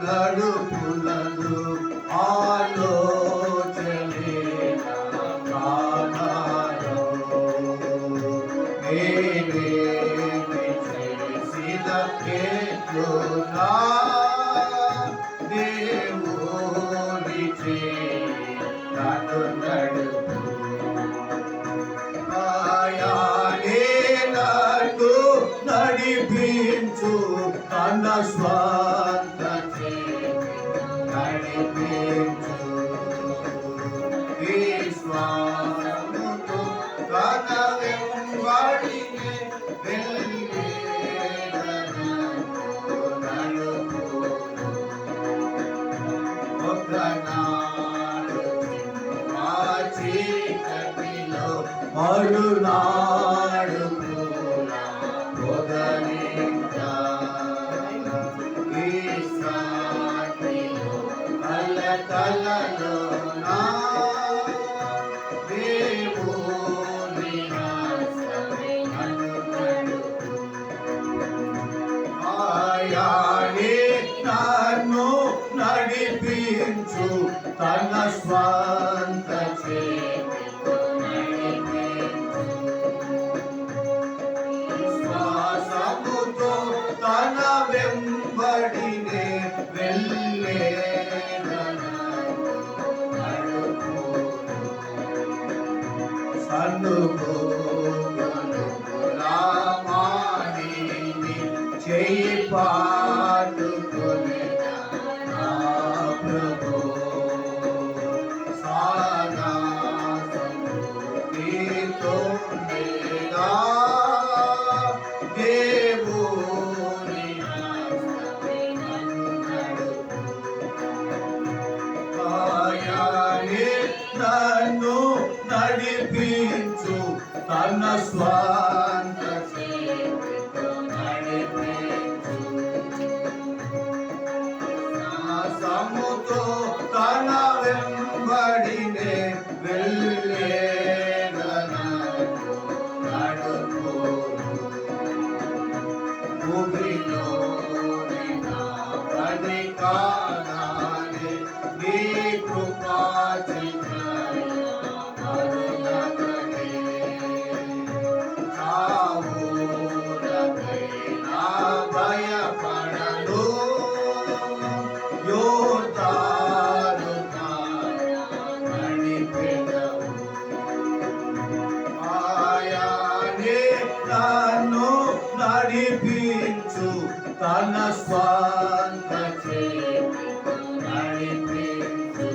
నడుపులను ఆలోచనే కానాలో నేనేమి చేసిన కేతునా దేవుని చేయి నన్ను నడుపు ఆయానే నన్ను నడిపించు తన స్వంత చేయి నడిపించు విశ్వాసముతో తన వెంబడినే వెళ్ళేదను నడుపును ఒకనాడు మా చీకటిలో మరునాడు కూడా పొగలిందా విశ్రాంతిలో కలకలలో నా దేవుని హస్తమే నన్ను నడుపు ఆయానే నన్ను నడిపించు తన స్వంత చేతితో నడిపించు విశ్వాసముతో తన వెంబడినే వెళ్ళేదను నడుపును సన్నుగోగును రామానిని చేయి పాటుకొనిన నా ప్రభు సాగా సమృద్ధితో నేనా దేవుని హస్తమే నన్ను నడుపు ఆయానే నన్ను నడిపించు తన స్వంత చేతితో నడిపించు సాసముతో తన వెంబడినే వెళ్ళేదను నడుపును భూమిలోని నా పని కాగానే నీ కృపా మరునగనే చావులకై నా భయపడను యోర్దాను నడిపెదవు ఆయానే నన్ను నడిపించు తన స్వంత చేతితో నడిపించు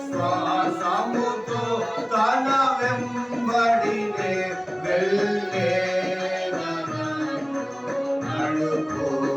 శ్వాసముతో తన వెంబడినే వెళ్ళేదను నడుపును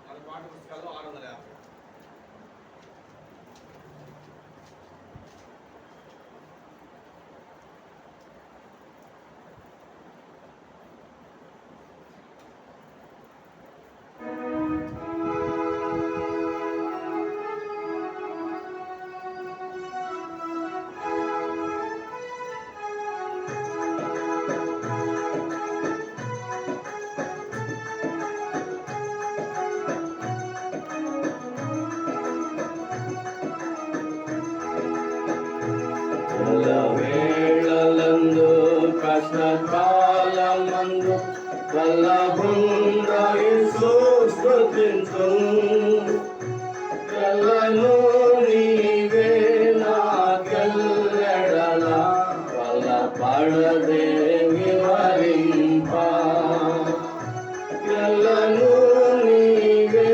మన పాఠ్య పుస్తకాల్లో 650. వేళలందు కష్టకాలమందు వల్లభుండయిసు స్తుతించు ఎల్లను నీవే నాకెల్లెడల వల్ల పడదే వివరింప ఎల్లను నీవే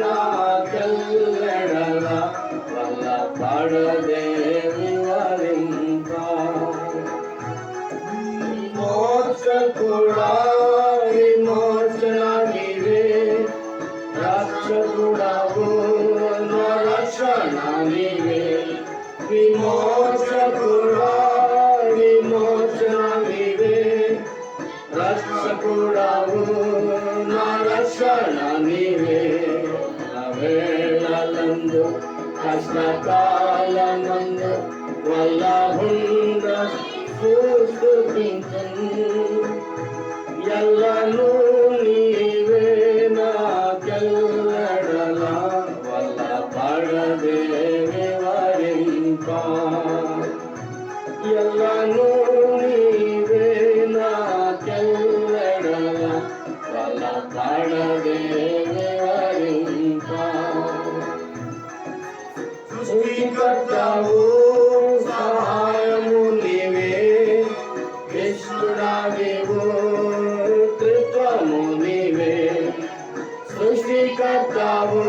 నాకెల్లెడల వల్ల పడదే వివరింప కష్టకాలమందు వల్లభుండ స్తుతింతును ఎల్లను నీవే నాకెల్లడలా వల్ల పడదే వివరింప ఎల్లను నీవే నాకెల్లడలా వల్ల పడదే వివరింప సృష్టికర్తవు సహాయము నీవే ఇష్టుడావివు త్రిత్వము నీవే సృష్టికర్తవు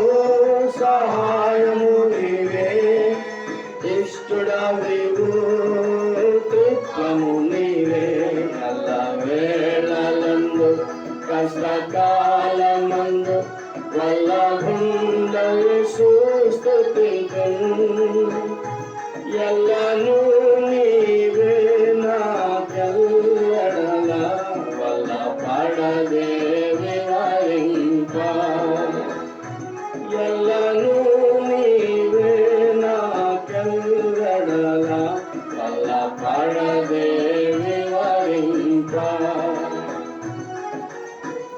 సహాయము నీవే ఇష్టుడావివు త్రిత్వము నీవే అల్ల వేళలందు కష్టకాలమందు వల్లభుండవు స్తుతింతును ఎల్లను నీవే నాకెల్లడలా వల్ల పడదే వివరింప ఎల్లను నీవే నాకెల్లడలా వల్ల పడదే వివరింప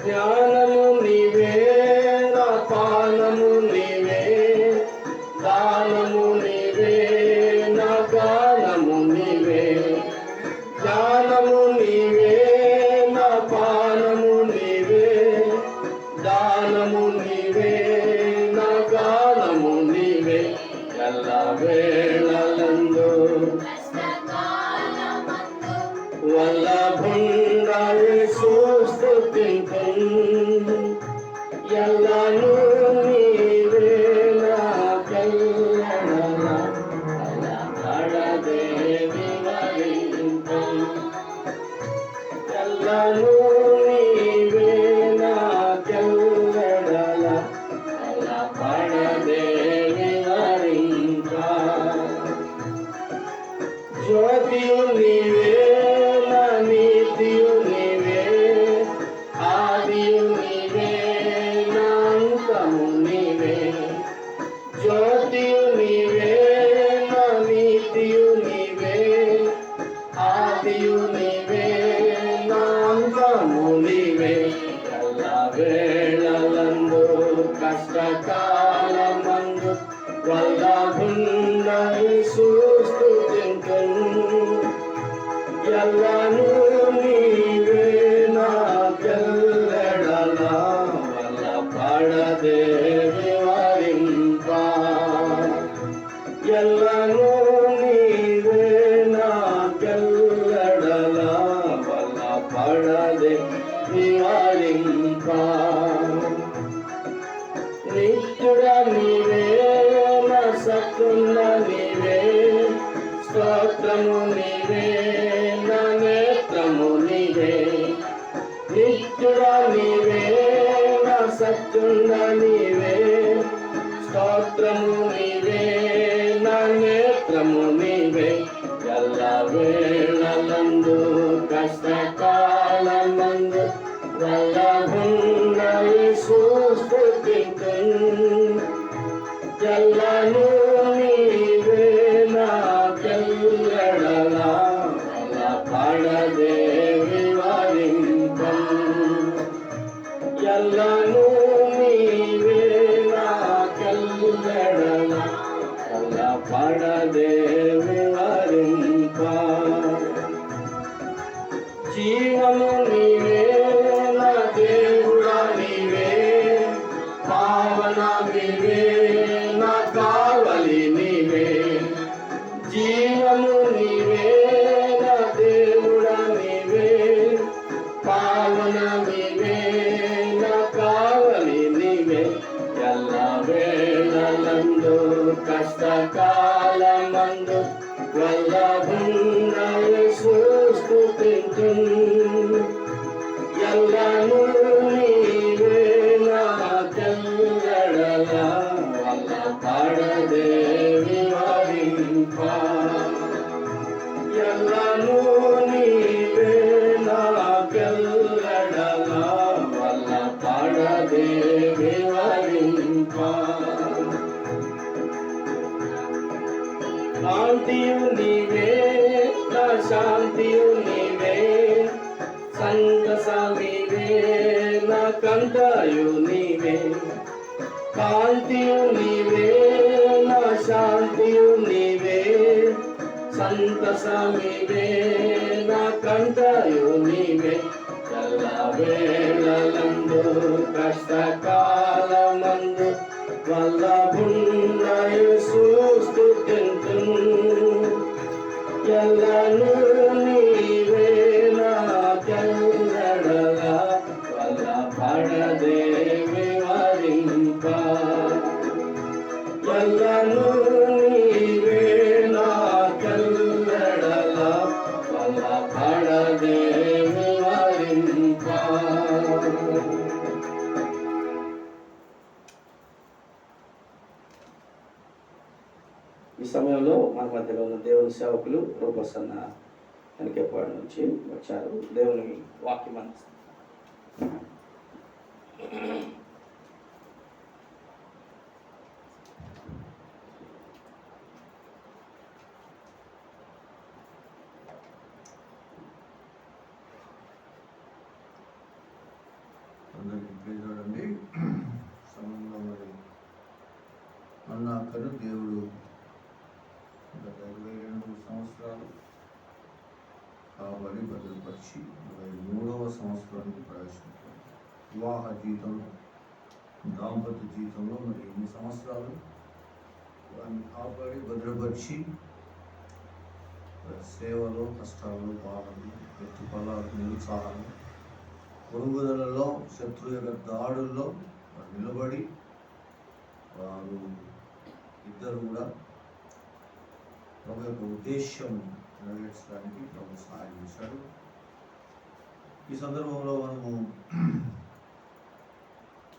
జ్ఞానము నీవే నా పానము నీవే దానము నీవే నా గానము నీవే జ్ఞానము నీవే నా పానము నీవే దానము నీవే నా గానము నీవే ఎల్ల వేళలందు వల్లభుండవు స్తుతింతును ఎల్లను నీవే నాకెల్లడలా వల్ల పడదే వివరింప ఎల్లను నీవే నాకెల్లడలా వల్ల పడదే వివరింప జ్యోతియు నీవే నా నీతియు నీవే ఆదియు నీవే నా అంతము నీవే జ్యోతియు నీవే నా నీతియు నీవే ఆదియు నీవే నా అంతము నీవే ఎల్ల వేళలందు కష్టకాలమందు వల్లభుండవు స్తుతింతును ఎల్లను నీవే నాకెల్లడలా వల్ల పడదే వివరింప ఎల్లను నీవే నాకెల్లడలా వల్ల పడదే వివరింప నిత్యుడా నీవే నా సత్తున్న నీవే స్తోత్రము నీవే నా నేత్రము నీవే నిత్యుడా నీవే నా సత్యుండ నీవే స్తోత్రము నీవే నా నేత్రము నీవే ఎల్ల వేళలందు కష్టకాలమందు వల్లభుండవు స్తుతింతును ఎల్లను నీవే నాకెల్లడలా వల్ల పడదే వివరింప ఎల్లను నీవే నాకెల్లడలా వల్ల పడదే వివరింప జీవము నీవే నా దేవుడా నీవే పావన నీవే నా కావలి నీవే జీవము నీవే నా దేవుడా నీవే పావన నీవే నా కావలి నీవే ఎల్ల వేళలందు కష్టకాలమందు వల్లభుండవు స్తుతింతును ఎల్లను నీవే నాకెల్లడలా వల్ల పడదే వివరింప ఎల్లను నీవే నాకెల్లడలా వల్ల పడదే వివరింప శాంతియు నీవే, సంతస నీవే, నా కంతయు నీవే, కాంతియు నీవే, నా శాంతియు నీవే, సంతస నీవే, నా కంతయు నీవే. వేళలందు కష్టకాలమందు వల్లభుండయు స్తుతింతు, ఎల్లను నీవే నాకెల్లడలా వల్లభడదే వివరింప, ఎల్లను నీవే నాకెల్లడలా వల్లభడదే వివరింప. ఈ సమయంలో మన మధ్యలో ఉన్న దేవుని సేవకులు రూపసన్న వెనకేపాడు నుంచి వచ్చారు. దేవుని వాక్యం అందిస్తారు. అందరికీ ప్రియజోడండి. సమయంలో మరి అన్న అక్కడు దేవుడు గత 22 సంవత్సరాలు కాబడి భద్రపరిచి 23వ సంవత్సరానికి ప్రవేశించారు. వివాహ జీవితంలో, దాంపత్య జీవితంలో మరి ఎన్ని సంవత్సరాలు వారిని కాపాడి భద్రపరిచి సేవలో, కష్టాలు, బాధలు, ఎత్తుపల్లాలు, నిరుత్సాహాలు, పొరుగుదలలో, శత్రు యొక్క దాడుల్లో నిలబడి వారు ఇద్దరు కూడా ప్రభు యొక్క ఉద్దేశం నెరవేర్చడానికి ప్రభు సహాయం చేశాడు. ఈ సందర్భంలో మనము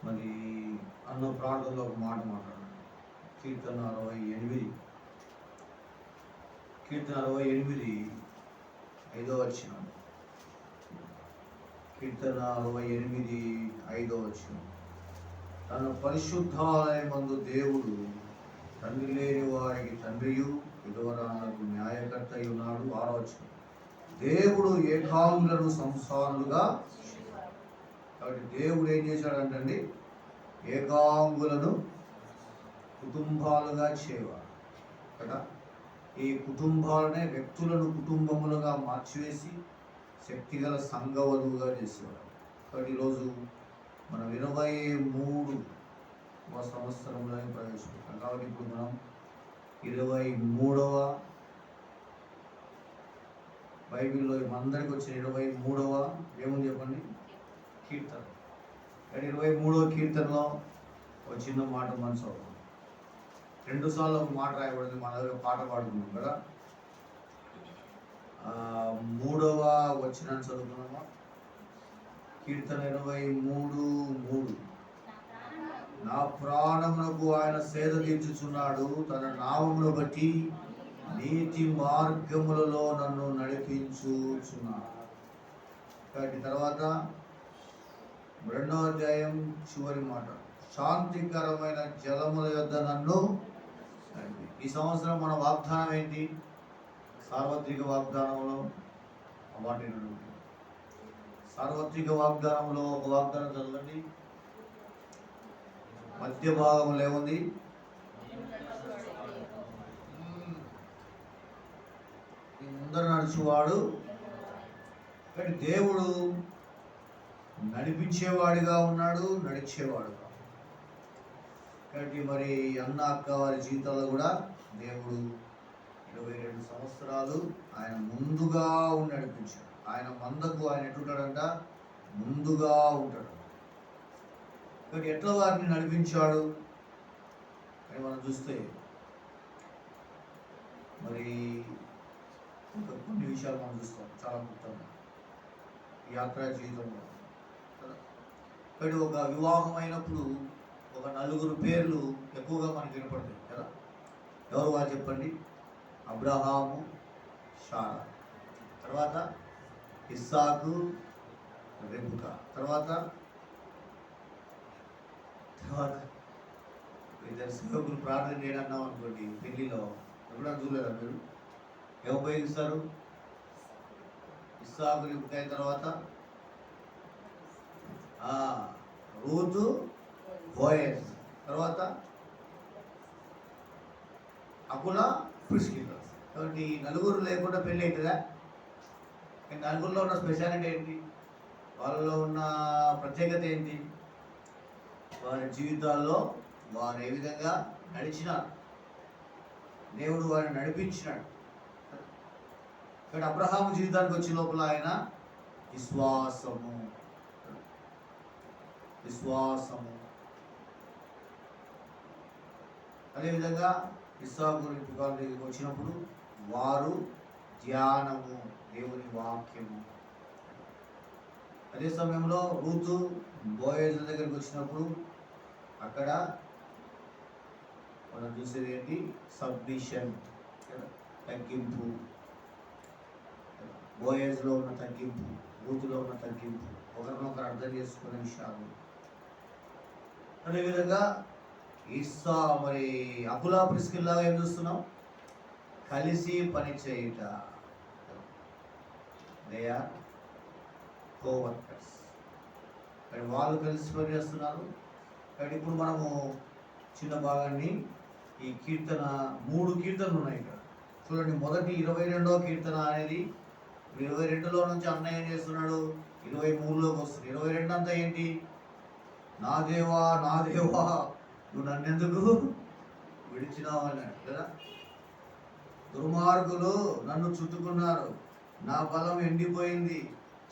మరి అన్న ప్రాంతంలో ఒక మాట మాట్లాడాలి. కీర్తన 68 5వ వచనం. కీర్తన 68 5వ వచనం. తన పరిశుద్ధాలయమందు దేవుడు తండ్రి లేని వారికి తండ్రియు, విధవరాలకు న్యాయకర్త ఉన్నాడు. 6వ వచనం. దేవుడు ఏకాంగులను సంసారులుగా, కాబట్టి దేవుడు ఏం చేశాడంటండి, ఏకాంగులను కుటుంబాలుగా చేయవాడు కదా. ఈ కుటుంబాలనే వ్యక్తులను కుటుంబములుగా మార్చివేసి శక్తిగల సంఘవధువుగా చేసేవాడు. కాబట్టి ఈరోజు మనం 23వ సంవత్సరంలో ప్రవేశిస్తాం. కాబట్టి ఇప్పుడు మనం 23వ బైబిల్లో అందరికి వచ్చిన 23వ ఏముంది చెప్పండి, కీర్తన. కానీ 23వ కీర్తనలో ఒక చిన్న మాట మనసు అవుతుంది. 2 సార్లు ఒక మాట రాయబడింది. మన దగ్గర పాట పాడుకున్నాం కదా. 3వ వచనాన్ని చదువుకున్నామా? కీర్తన 23:3. నా ప్రాణమునకు ఆయన సేద తీర్చుచున్నాడు, తన నామమును బట్టి నీతి మార్గములలో నన్ను నడిపించుచున్నాడు. కాబట్టి తర్వాత 2వ అధ్యాయం చివరి మాట, శాంతికరమైన జలముల యొద్ద నన్ను నడిపి. ఈ సంవత్సరం మన వాగ్దానం ఏంటి? సార్వత్రిక వాగ్దానంలో సార్వత్రిక వాగ్దానంలో ఒక వాగ్దానం చదవండి. మధ్య భాగంలో ఏముంది? ముందర నడుచువాడు. కానీ దేవుడు నడిపించేవాడిగా ఉన్నాడు, నడిచేవాడుగా. కాబట్టి మరి అన్న అక్క వారి జీవితాల్లో కూడా దేవుడు 22 సంవత్సరాలు ఆయన ముందుగా ఉండి నడిపించాడు. ఆయన మందకు ఆయన ఎట్లుంటాడంట, ముందుగా ఉంటాడు. కాబట్టి ఎట్లా వారిని నడిపించాడు అని మనం చూస్తే మరి ఇంకా కొన్ని విషయాలు మనం చూస్తాం చాలా ముఖ్యంగా యాత్రా జీవితంలో. కాబట్టి ఒక వివాహం అయినప్పుడు ఒక 4 పేర్లు ఎక్కువగా మనకి వినపడతాయి కదా. ఎవరు వారు చెప్పండి? అబ్రహాము, శారా, తర్వాత ఇస్సాకు, రెబెకా, తర్వాత ఇద్దరు సేవకులు ప్రార్థన చేయడం అనుకోండి. పెళ్లిలో ఎప్పుడైనా చూడలేదా మీరు? ఏం ఉపయోగిస్తారు? ఇస్సాకు రిబ్కా అయిన తర్వాత రూతు బోయజ్, తర్వాత అకుల ప్రిస్కిల్లా. కాబట్టి ఈ నలుగురు లేకుండా పెళ్ళి అవుతుందా? ఈ నలుగురిలో ఉన్న స్పెషాలిటీ ఏంటి? వాళ్ళలో ఉన్న ప్రత్యేకత ఏంటి? వారి జీవితాల్లో వారు ఏ విధంగా నడిచినారు, దేవుడు వారిని నడిపించినాడు. ఇక్కడ అబ్రహాము జీవితానికి వచ్చే లోపల ఆయన విశ్వాసము అదేవిధంగా ఇస్సాకు దగ్గరికి వచ్చినప్పుడు వారు ధ్యానము, దేవుని వాక్యము. అదే సమయంలో రూతు బోయజ్ దగ్గరికి వచ్చినప్పుడు అక్కడ మనం చూసేది ఏంటి? సబ్మిషన్, తగ్గింపు. బోయజ్లో ఉన్న తగ్గింపు, రూతులో ఉన్న తగ్గింపు, ఒకరినొకరు అర్థం చేసుకునే విషయాలు. అదేవిధంగా మరి అకులా ప్రిస్కిల్లాగా ఏం చూస్తున్నాం? కలిసి పని చేయుట. They are coworkers. కానీ వాళ్ళు కలిసి పని చేస్తున్నారు. కానీ ఇప్పుడు మనము చిన్న భాగాన్ని ఈ కీర్తన 3 కీర్తనలు ఉన్నాయి ఇక్కడ చూడండి. మొదటి 22వ కీర్తన అనేది 22లో నుంచి అన్నయ్య ఏం చేస్తున్నాడు? 23లోకి వస్తుంది. 22 అంతా ఏంటి? నా దేవా నా దేవా నువ్వు నన్నెందుకు విడిచినావు అన్నాడు కదా. దుర్మార్గులు నన్ను చుట్టుకున్నారు, నా బలం ఎండిపోయింది,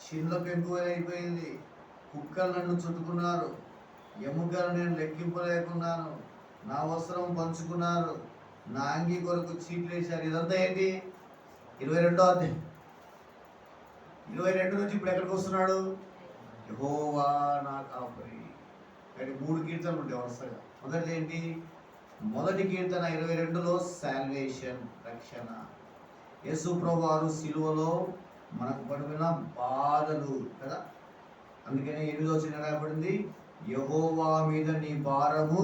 చిన్న పెంకువైపోయింది. కుక్కలు నన్ను చుట్టుకున్నారు, ఎముకలు నేను లెక్కింపలేకున్నాను. నా వస్త్రం పంచుకున్నారు, నా అంగీ కొరకు చీట్లేశారు. ఇదంతా ఏంటి? 22వ అధ్యాయం. 22 నుంచి ఇప్పుడు ఎక్కడికి వస్తున్నాడు? యెహోవా నా కాపరి. అంటే 3 కీర్తనలు ఉంటాయి వరుసగా. మొదటి ఏంటి? మొదటి కీర్తన 22లో సాల్వేషన్, రక్షణ. యేసు ప్రభువు వారు సిలువలో మనకు పడిన బాధలు కదా. అందుకనే 8వ వచనం రాయబడింది, యెహోవా మీద నీ భారము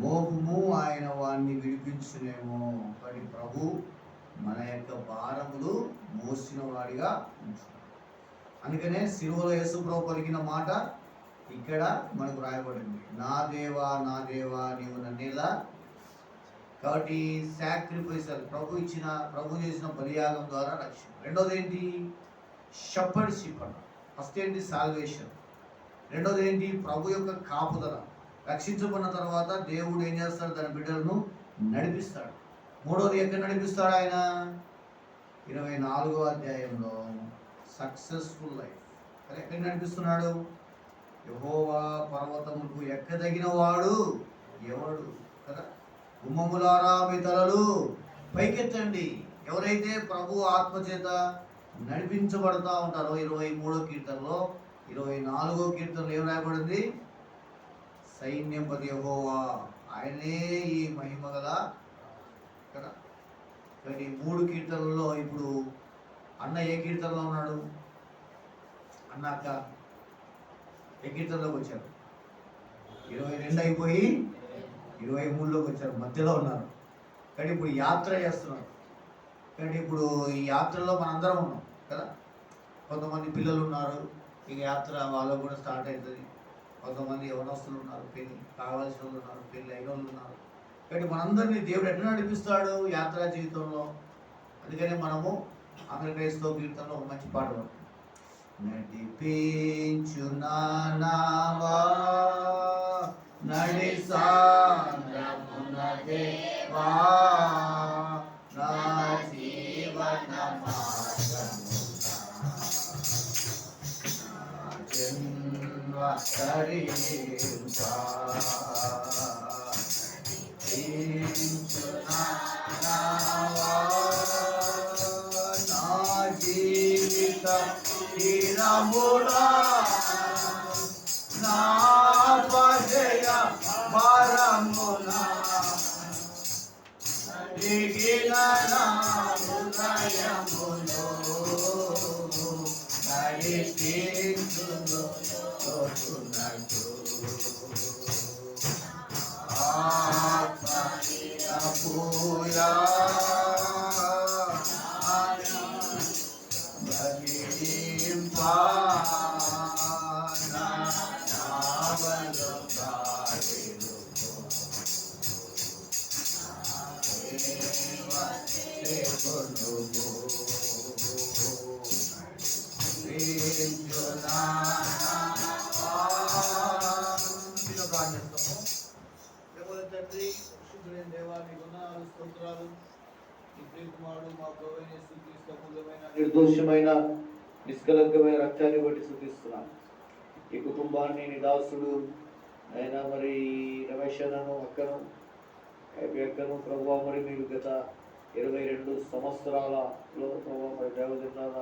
మోపుము, ఆయన వారిని విడిపించునేమో. కానీ ప్రభు మన యొక్క భారములు మోసిన వాడిగా ఉంచున్నాడు. అందుకనే సిలువలో యేసు ప్రభు పలికిన మాట ఇక్కడ మనకు రాయబడింది, నా దేవా నా దేవా నీవు నన్నేలా. కాబట్టి సాక్రిఫైస్, ప్రభు చేసిన బలియాగం ద్వారా రక్షణ. రెండోది ఏంటి? షెపర్డ్షిప్ అన్న. ఫస్ట్ ఏంటి? సాల్వేషన్. రెండోది ఏంటి? ప్రభు యొక్క కాపుదల. రక్షించబడిన తర్వాత దేవుడు ఏం చేస్తాడు? తన బిడ్డలను నడిపిస్తాడు. మూడోది ఎక్కడ నడిపిస్తాడు ఆయన? 24వ అధ్యాయంలో సక్సెస్ఫుల్ లైఫ్. ఎక్కడ నడిపిస్తున్నాడు? యెహోవా పర్వతములకు ఎక్కదగిన వాడు ఎవడు కదా. గుమ్మములారా మీ తలలు పైకెత్తండి. ఎవరైతే ప్రభు ఆత్మచేత నడిపించబడతా ఉంటారో 23వ కీర్తనలో, 24వ కీర్తనలో ఏం రాయబడింది? సైన్యంపతి యెహోవా, ఆయనే ఈ మహిమ గల కదా. కానీ 3 కీర్తనల్లో ఇప్పుడు అన్న ఏ కీర్తనలో ఉన్నాడు? అన్న అక్క ఏ కీర్తనలోకి వచ్చారు? 22 అయిపోయి 23లోకి వచ్చారు, మధ్యలో ఉన్నారు. కానీ ఇప్పుడు యాత్ర చేస్తున్నారు. కానీ ఇప్పుడు ఈ యాత్రలో మనందరం ఉన్నాం కదా. కొంతమంది పిల్లలు ఉన్నారు, ఇక యాత్ర వాళ్ళకు కూడా స్టార్ట్ అవుతుంది. కొంతమంది యవనస్తులు ఉన్నారు, పెళ్ళి కావాల్సిన వాళ్ళు ఉన్నారు, పెళ్ళి అయిన వాళ్ళు ఉన్నారు. కానీ మనందరినీ దేవుడు ఎట్లా నడిపిస్తాడు యాత్రా జీవితంలో? అందుకనే మనము ఆంధ్రప్రదేశ్లో కీర్తనలో ఒక మంచి పాట పాడుతాం. నడిపించు నావా నడి సాంద్రమున దేవా, నా జీవన జన్మ తరింపా. నడిపించు నావా నా జీవిత తీరములా, నా పజయ భారమునా, దిగిన నా హృదయములో నడిపించును తోచునట్టు. ఆత్మనిరపుయా తండ్రి పరిశుద్ధుడైన దేవా మీకు వందనాలు స్తోత్రాలు. ఈ ప్రియకుమారుడు మా ప్రభువైన యేసుక్రీస్తు అమూల్యమైన నిర్దోషమైన నిష్కలంకమైన రక్తాన్ని బట్టి స్తుతిస్తున్నాను. ఈ కుటుంబాన్ని నీ దాసుడు అయినా మరి రమేష్ అన్నను అక్కను హ్యాపీ అక్కను ప్రభువా మరి మీరు గత 22 సంవత్సరాలలో ప్రభువా మరి దేవజనాల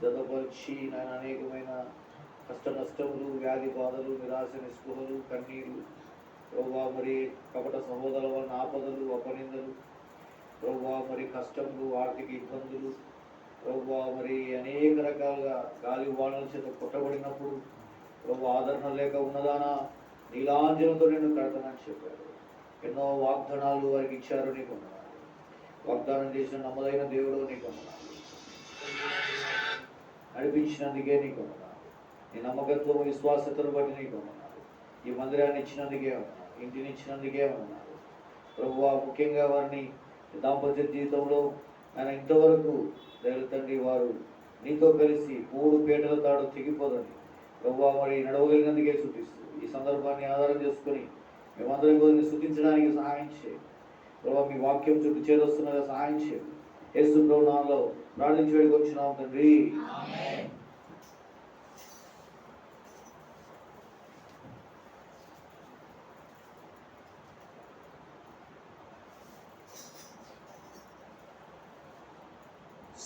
జతపరిచి నాయన అనేకమైన కష్ట నష్టములు, వ్యాధి బాధలు, నిరాశ నిస్పృహలు, కన్నీరు ప్రభువా మరి కపట సహోదరుల వలన ఆపదలు, అపనిందలు ప్రభువా మరి కష్టములు, ఆర్థిక ఇబ్బందులు ప్రభువా మరి అనేక రకాలుగా గాలి వానల చేత కొట్టబడినప్పుడు ప్రభు ఆదరణ లేక ఉన్నదానా నీలాంజనంతో నేను కడతానని చెప్పారు. ఎన్నో వాగ్దానాలు వారికి ఇచ్చారు. నీకు వందనాలు. వాగ్దానం చేసిన నమ్మదైన దేవుడు నీకు వందనాలు. నడిపించినందుకే నీకు వందనాలు. నీ నమ్మకత్వం విశ్వాసతను బట్టి నీకు వందనాలు. ఈ మందిరాన్ని ఇచ్చినందుకే వందనాలు. ఇంటిని ఇచ్చినందుకే వందనాలు ప్రభువా. ముఖ్యంగా వారిని దాంపత్య జీవితంలో ఆయన ఇంతవరకు దేవుని తండ్రి వారు నీతో కలిసి 3 పీటల తాడు తెగిపోదని ప్రభువా మరి నడవగలిగినందుకే స్తుతిస్తూ ఈ సందర్భాన్ని ఆధారం చేసుకుని మేమందరం కొద్దిని స్తుతించడానికి సహాయం చేయండి ప్రభువా. మీ వాక్యం చుట్టూ చేరొస్తున్నగా సహాయం చేయండి. యేసు ప్రభు నామములో ప్రార్థించి వేడుకొంచున్నాం తండ్రి.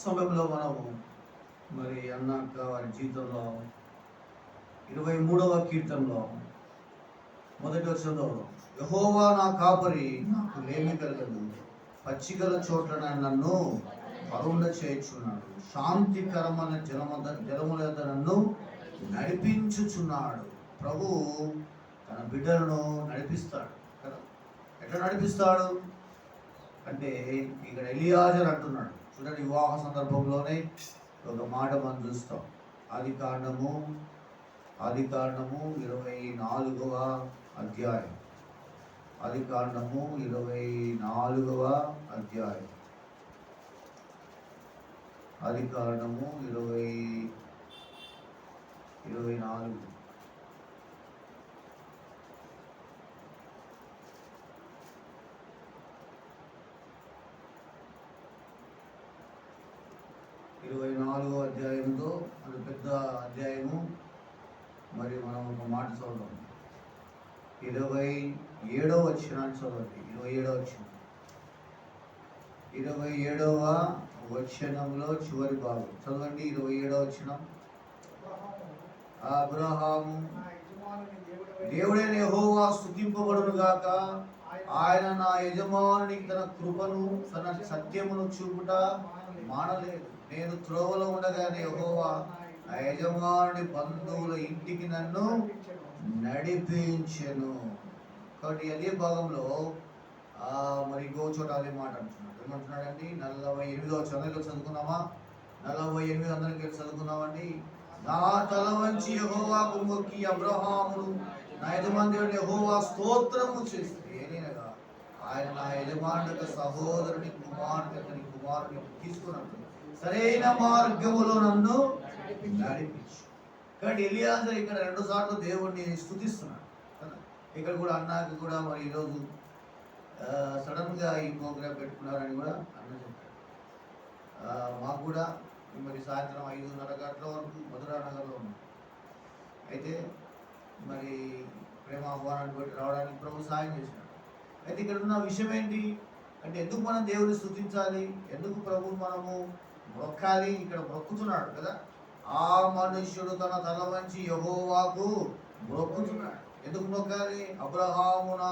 సమయంలో మనము మరి అన్నాక వారి జీవితంలో 23వ కీర్తనలో మొదటి వచనంలో యెహోవా నా కాపరి నాకు లేమి కలగదు, పచ్చికల చోట్ల నన్ను పరుండ చేయుచున్నాడు, శాంతికరమైన జలముల యొద్ద నన్ను నడిపించుచున్నాడు. ప్రభు తన బిడ్డలను నడిపిస్తాడు కదా. ఎట్లా నడిపిస్తాడు అంటే ఇక్కడ ఎలియాజర్ అంటున్నాడు చూడండి. వివాహ సందర్భంలోనే ఒక మాట మనం చూస్తాం. ఆది కాండము 24వ అధ్యాయం. ఆది కాండము 24వ అధ్యాయం. ఆది కాండము 24. అధ్యాయంతో అది పెద్ద అధ్యాయము. మరి మనం ఒక మాట చదువుదాం. 27వ వచనాన్ని చదవండి. 27వ వచనంలో చివరి భాగం చదవండి. 27వ వచనం. అబ్రహాము దేవుడైన యెహోవా స్తుతింపబడును గాక, ఆయన నా యజమానునికి తన కృపను తన సత్యమును చూపుట మానలేదు. నేను త్రోవలో ఉండగానే యెహోవా నా యజమానుని బంధువుల ఇంటికి నన్ను నడిపించెను. కాబట్టి అదే భాగంలో మరి ఇంకో చోట అదే మాట అంటున్నాడు. ఏమంటున్నాడండి? 48వ చదువులో చదువుకున్నామా? 48 అందరికి చదువుకున్నామండి. నా తల వంచి యెహోవాకు మొక్కి అబ్రహామును నా యజమానుడు యెహోవా స్తోత్రము చేస్తే ఏనగా ఆయన నా యజమానుడి సహోదరుని కుమారుని తీసుకున్నాడు, సరైన మార్గములో నన్ను నడిపించు. కాబట్టి ఎలియాజర్ ఇక్కడ 2 సార్లు దేవుణ్ణి స్తుతిస్తున్నాడు కదా. ఇక్కడ కూడా అన్నాక కూడా మరి ఈరోజు సడన్ గా ఈ ప్రోగ్రాం పెట్టుకున్నారని కూడా అన్న చెప్పాడు. మాకు కూడా మరి సాయంత్రం 5:30 గంటల వరకు మధురానగర్లో ఉన్నాం. అయితే మరి ప్రేమ ఆహ్వానాన్ని బట్టి రావడానికి ప్రభు సాయం చేసినాడు. అయితే ఇక్కడ ఉన్న విషయం ఏంటి అంటే, ఎందుకు మనం దేవుని స్తుతించాలి, ఎందుకు ప్రభువు మనము మొక్కాలి? ఇక్కడ మొక్కుతున్నాడు కదా. ఆ మనుష్యుడు తన తల వంచి యెహోవాకు మొక్కుతున్నాడు. ఎందుకు మొక్కాలి? అబ్రహామున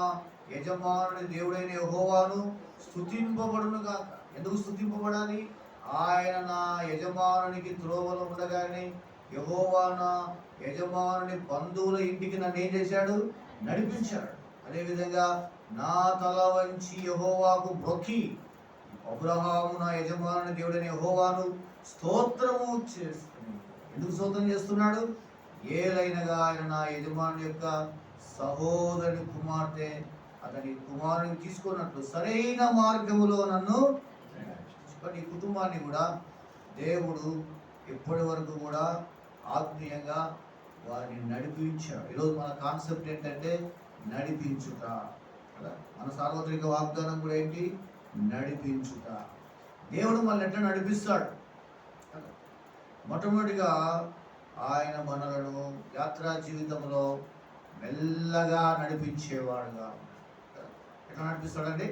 యజమానుని దేవుడైన యెహోవాను స్తుతింపబడును గాక. ఎందుకు స్తుతింపబడాలి? ఆయన నా యజమానునికి త్రోవలో ఉండగానే యెహోవా నా యజమానుని బంధువుల ఇంటికి నన్ను ఏం చేశాడు? నడిపించాడు. అదేవిధంగా నా తల వంచి యెహోవాకు మొక్కి అబ్రహాము నా యజమానుని దేవుడైన యెహోవాను స్తోత్రము చేస్తుంది. ఎందుకు స్తోత్రం చేస్తున్నాడు? ఏలైనగా ఆయన నా యజమాని యొక్క సహోదరుని కుమార్తె అతని కుమారుని తీసుకున్నట్లు సరైన మార్గములో నన్ను ఈ కుటుంబాన్ని కూడా దేవుడు ఇప్పటి వరకు కూడా ఆత్మీయంగా వారిని నడిపించాడు. ఈరోజు మన కాన్సెప్ట్ ఏంటంటే నడిపించుట కదా. మన సార్వత్రిక వాగ్దానం కూడా ఏంటి? నడిపించుట. దేవుడు మనల్ని ఎట్లా నడిపిస్తాడు? మొట్టమొదటిగా ఆయన మనలను యాత్రా జీవితంలో మెల్లగా నడిపించేవాడుగా. ఎట్లా నడిపిస్తాడండి?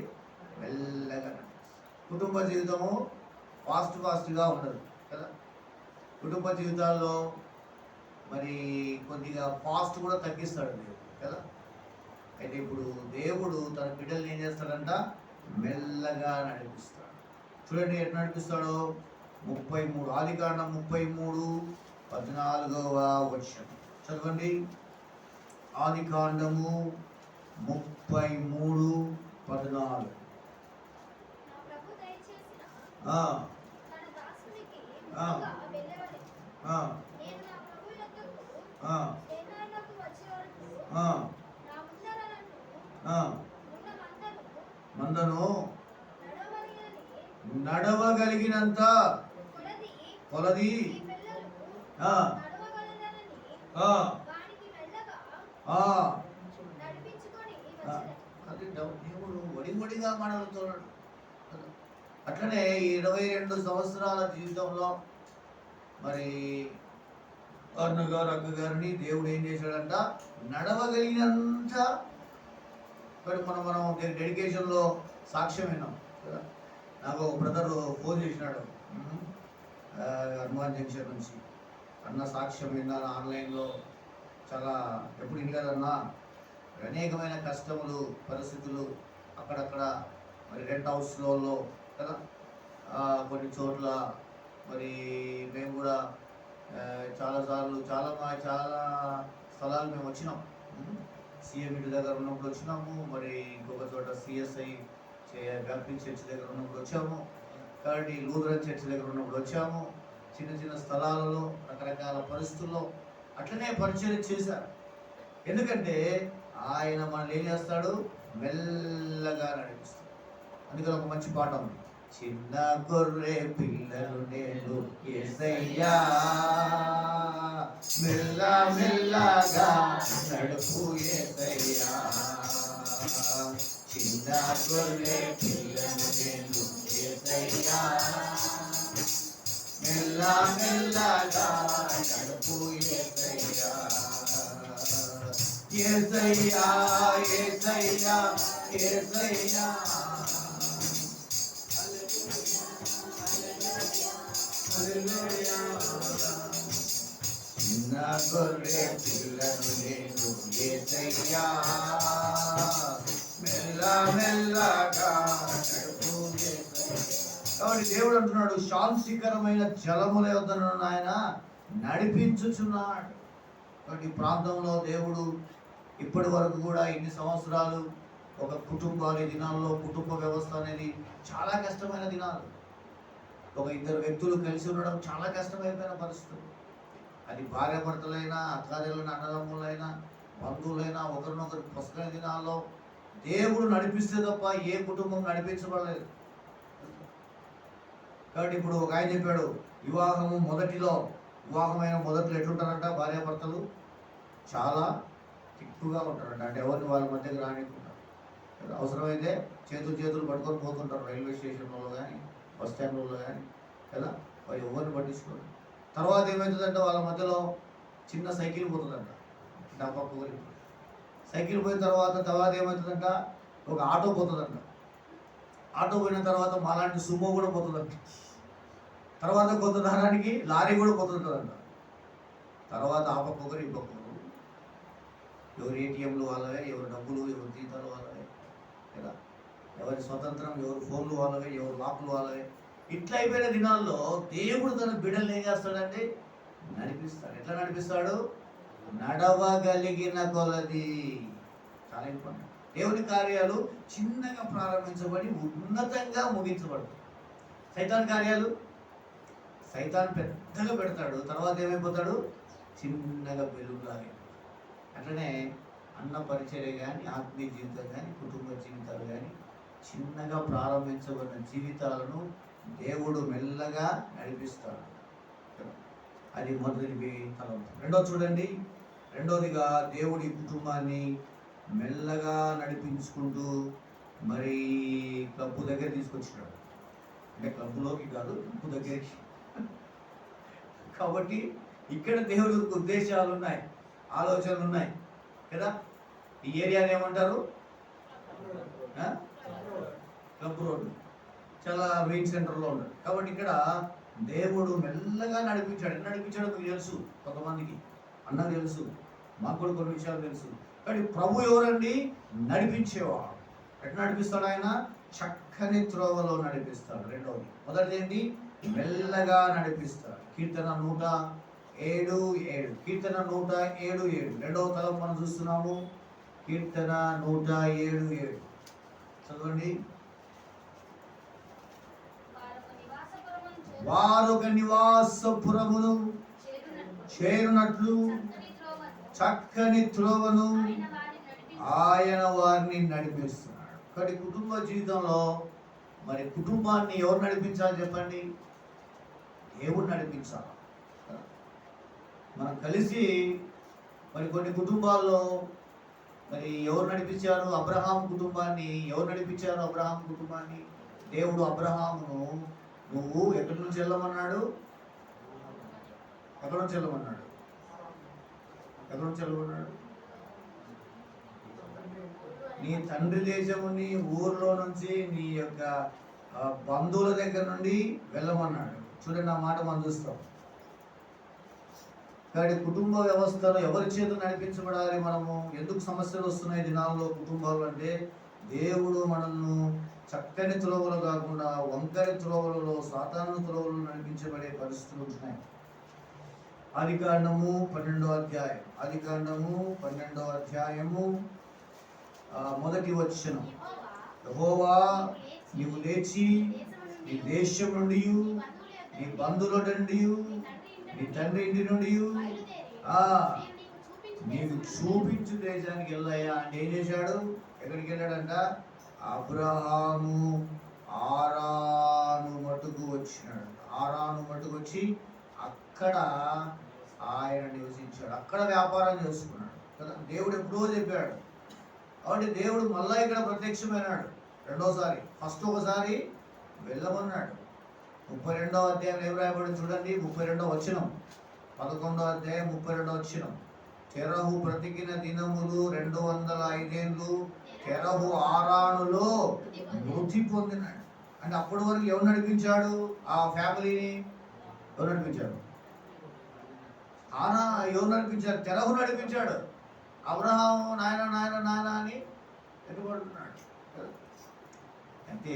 మెల్లగా నడిపిస్తాడు. కుటుంబ జీవితము ఫాస్ట్గా ఉండదు కదా. కుటుంబ జీవితాల్లో మరి కొద్దిగా ఫాస్ట్ కూడా తగ్గిస్తాడు దేవుడు కదా. అయితే ఇప్పుడు దేవుడు తన బిడ్డల్ని ఏం చేస్తాడంట? మెల్లగా నడిపిస్తాడు. చూడండి ఎట్లా నడిపిస్తాడో. 33 ఆదికాండం 33:14 వచనం చదవండి. ఆదికాండము 33:14. మందను నడవగలిగినంత కొలది దేవుడు వడివడిగా మనలుతున్నాడు. అట్లనే 22 సంవత్సరాల జీవితంలో మరి అన్నగారు అక్కగారిని దేవుడు ఏం చేశాడంట? నడవగలిగినంత. మనం డెడికేషన్లో సాక్ష్యం విన్నాం కదా. నాకు ఒక బ్రదర్ ఫోన్ చేసినాడు హనుమాన్ జంక్షన్ నుంచి. అన్న సాక్ష్యం విన్నాను ఆన్లైన్లో. చాలా ఎప్పుడు ఇన్ని కదన్నా అనేకమైన కష్టములు పరిస్థితులు అక్కడక్కడ మరి రెంట్ హౌస్లలో కదా కొన్ని చోట్ల మరి మేము కూడా చాలాసార్లు చాలా స్థలాలు మేము వచ్చినాం. సీఎం ఇంటి దగ్గర ఉన్నప్పుడు వచ్చినాము. మరి ఇంకొక చోట సిఎస్ఐ బ్యాప్టిస్ట్ చర్చ్ దగ్గర ఉన్నప్పుడు వచ్చాము. కాబట్టి లూథరన్ చర్చ్ దగ్గర ఉన్నప్పుడు వచ్చాము. చిన్న చిన్న స్థలాలలో రకరకాల పరిస్థితుల్లో అట్లనే పరిచయం చేశారు. ఎందుకంటే ఆయన మనల్ని ఏం చేస్తాడు? మెల్లగా నడిపిస్తాడు. అందుకని ఒక మంచి పాట ఉంది. చిన్న గొర్రె పిల్లలు నేను యేసయ్యా మెల్ల మెల్లగా నడుపు యేసయ్యా. చిన్న గొర్రె పిల్లలు నేను యేసయ్యా మెల్ల మెల్లగా నడుపు యేసయ్యా. యేసయ్యా యేసయ్యా యేసయ్యా చిన్న గొర్రె పిల్లను నేను యేసయ్యా మెల్ల మెల్లగా నడుపు యేసయ్యా. కాబట్టి దేవుడు అంటున్నాడు శాంతికరమైన జలముల యొద్ద నన్ను ఆయన నడిపించుచున్నాడు. కాబట్టి ప్రాంతంలో దేవుడు ఇప్పటి వరకు కూడా ఇన్ని సంవత్సరాలు ఒక కుటుంబాల దినాల్లో కుటుంబ వ్యవస్థ అనేది చాలా కష్టమైన దినాలు. ఒక ఇద్దరు వ్యక్తులు కలిసి ఉండడం చాలా కష్టమైపోయిన పరిస్థితులు. అది భార్యాభర్తలైనా అక్కాదెలైనా అన్నదమ్ములైనా బంధువులైనా ఒకరినొకరు పుస్తకం దినాల్లో దేవుడు నడిపిస్తే తప్ప ఏ కుటుంబం నడిపించబడలేదు. కాబట్టి ఇప్పుడు ఒక ఆయన చెప్పాడు వివాహమైన మొదట్లో ఎట్లుంటారంట భార్యాభర్తలు? చాలా తిక్కుగా ఉంటారంట. అంటే ఎవరిని వాళ్ళ మధ్యకి రానికుంటారు. అవసరమైతే చేతులు పట్టుకొని పోతుంటారు రైల్వే స్టేషన్లలో కానీ బస్ స్టాండ్లలో కానీ కదా. వాళ్ళు ఎవరిని పట్టించుకోరు. తర్వాత ఏమవుతుందంటే వాళ్ళ మధ్యలో చిన్న సైకిల్ పోతుందంట. డబ్బకు సైకిల్ పోయిన తర్వాత ఏమవుతుందంట? ఒక ఆటో పోతుందంట. ఆటో పోయిన తర్వాత మాలాంటి సుమో కూడా పోతుందంట. తర్వాత కొంత దూరానికి లారీ కూడా పోతుంటుందంట. తర్వాత ఆ పక్కొకరు ఈ పక్కొకరు, ఎవరు ఏటీఎంలు వాళ్ళవే, ఎవరు డబ్బులు, ఎవరు జీతాలు వాళ్ళవే కదా. ఎవరి స్వతంత్రం, ఎవరు ఫోన్లు వాళ్ళవే, ఎవరు లాక్లు వాళ్ళవే. ఇట్లా అయిపోయిన దినాల్లో దేవుడు తన బిడ్డల్ని ఏం చేస్తాడంటే నడిపిస్తాడు. ఎట్లా నడిపిస్తాడు? నడవగలిగిన కొలది. చాలా ఇంపార్టెంట్. దేవుని కార్యాలు చిన్నగా ప్రారంభించబడి ఉన్నతంగా ముగించబడతాయి. సైతాన్ సైతాన్ పెద్దగా పెడతాడు, తర్వాత ఏమైపోతాడు? చిన్నగా వెలుగులాగే. అట్లనే అన్న పరిచర్య కానీ, ఆత్మీయ జీవితం కానీ, కుటుంబ జీవితాలు కానీ చిన్నగా ప్రారంభించబడిన జీవితాలను దేవుడు మెల్లగా నడిపిస్తాడు. అది మొదటి తలంపు. రెండోది చూడండి, రెండోదిగా దేవుడి కుటుంబాన్ని మెల్లగా నడిపించుకుంటూ మరి క్లబ్ దగ్గర తీసుకొచ్చినాడు. అంటే క్లబ్లోకి కాదు, క్లబ్ దగ్గరికి. కాబట్టి ఇక్కడ దేవుడి ఉద్దేశాలు ఉన్నాయి, ఆలోచనలు ఉన్నాయి కదా. ఈ ఏరియాని ఏమంటారు? క్లబ్ రోడ్, చాలా మెయిన్ సెంటర్లో ఉంటాడు. కాబట్టి ఇక్కడ దేవుడు మెల్లగా నడిపించాడు. ఎట్లా నడిపించాడో మీకు తెలుసు, కొంతమందికి అన్నకు తెలుసు, మాకు కూడా కొన్ని విషయాలు తెలుసు. కానీ ప్రభు ఎవరండి? నడిపించేవాడు. ఎట్లా నడిపిస్తాడు ఆయన? చక్కని త్రోవలో నడిపిస్తాడు. రెండవది, మొదటిది ఏంటి? మెల్లగా నడిపిస్తాడు. కీర్తన 107:7. కీర్తన 107:7. రెండవ తలం మనం చూస్తున్నాము. కీర్తన 107:7 చదవండి. వారొక నివాసపురమును చేరునట్లు చక్కని త్రోవను ఆయన వారిని నడిపిస్తున్నాడు. కాబట్టి కుటుంబ జీవితంలో మరి కుటుంబాన్ని ఎవరు నడిపించాలి చెప్పండి? దేవుడు నడిపించాలి. మనం కలిసి మరి కొన్ని కుటుంబాల్లో మరి ఎవరు నడిపించారు? అబ్రహాం కుటుంబాన్ని ఎవరు నడిపించారు? అబ్రహాం కుటుంబాన్ని దేవుడు అబ్రహామును నువ్వు ఎక్కడి నుంచి వెళ్ళమన్నాడు? ఎక్కడి నుంచి వెళ్ళమన్నాడు? ఎక్కడి నుంచి వెళ్ళమన్నాడు? నీ తండ్రి దేశము, నీ ఊర్లో నుంచి, నీ యొక్క బంధువుల దగ్గర నుండి వెళ్ళమన్నాడు. చూడండి, ఆ మాట మనం చూస్తాం. కాబట్టి కుటుంబ వ్యవస్థలో ఎవరి చేత నడిపించబడాలి? మనము ఎందుకు సమస్యలు వస్తున్నాయి దినాల్లో కుటుంబాలు అంటే, దేవుడు మనల్ని చక్కని త్రోవలు కాకుండా వంకరి త్రోవలలో, సాతాను త్రోవలు నడిపించబడే పరిస్థితులు ఉంటున్నాయి. ఆదికాండము 12వ అధ్యాయం. ఆదికాండము 12వ అధ్యాయము మొదటి వచనం. యెహోవా నీవు లేచి నీ దేశం నుండి, నీ బంధువుల నుండి, నీ తండ్రి ఇంటి నుండి నీకు చూపించు దేశానికి వెళ్ళాయా అంటే ఏం చేశాడు? ఎక్కడికి వెళ్ళాడంట? అబ్రహాము ఆరాను మటుకు వచ్చినాడు. ఆరాను మటుకు వచ్చి అక్కడ ఆయన నివసించాడు, అక్కడ వ్యాపారం చేసుకున్నాడు కదా. దేవుడు ఎప్పుడో చెప్పాడు. కాబట్టి దేవుడు మళ్ళా ఇక్కడ ప్రత్యక్షమైనాడు రెండోసారి. ఫస్ట్ ఒకసారి వెళ్ళమన్నాడు. 32వ అధ్యాయం ఏం రాయబడి చూడండి, 32వ వచనం. 11వ అధ్యాయం 32వ వచనం. తెరహు బ్రతికిన దినములు 205 ఏళ్ళు. తెరహు ఆరానులో మృతి పొందినాడు. అంటే అప్పటి వరకు ఎవరు నడిపించాడు? ఆ ఫ్యామిలీని ఎవరు నడిపించాడు? ఎవరు నడిపించాడు? తెరహు నడిపించాడు. అబ్రహాము నాయన నాయన నాయన అని ఎదుగుపడుతున్నాడు. అంటే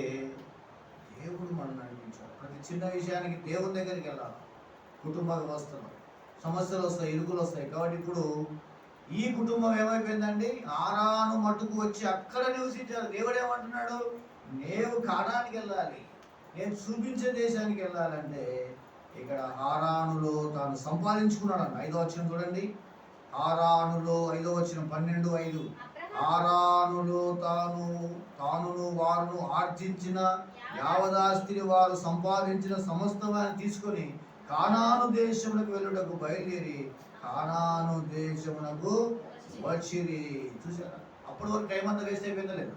దేవుడు మనం నడిపించాడు. ప్రతి చిన్న విషయానికి దేవుని దగ్గరికి వెళ్ళాలి. కుటుంబ వ్యవస్థలో సమస్యలు వస్తాయి, ఇరుకులు వస్తాయి. కాబట్టి ఇప్పుడు ఈ కుటుంబం ఏమైపోయిందండి? ఆరాను మట్టుకు వచ్చి అక్కడ నివసించారు. దేవుడు ఏమంటున్నాడు? నేను కానానికి వెళ్ళాలి, నేను చూపించే దేశానికి వెళ్ళాలంటే ఇక్కడ ఆరానులో తాను సంపాదించుకున్నాడు అన్న. 5వ వచనం చూడండి. ఆరానులో 5వ వచనం 12:5. ఆరానులో తానును వారును ఆర్జించిన యావదాస్తిని వారు సంపాదించిన సమస్తవాన్ని తీసుకొని కానాను దేశమునకు వెళ్ళుటకు బయలుదేరి కానాను దేశమునకు వచ్చిరి. చూసారా? అప్పటి వరకు టైం అంతా వేస్ట్ అయిపోయిందా లేదా?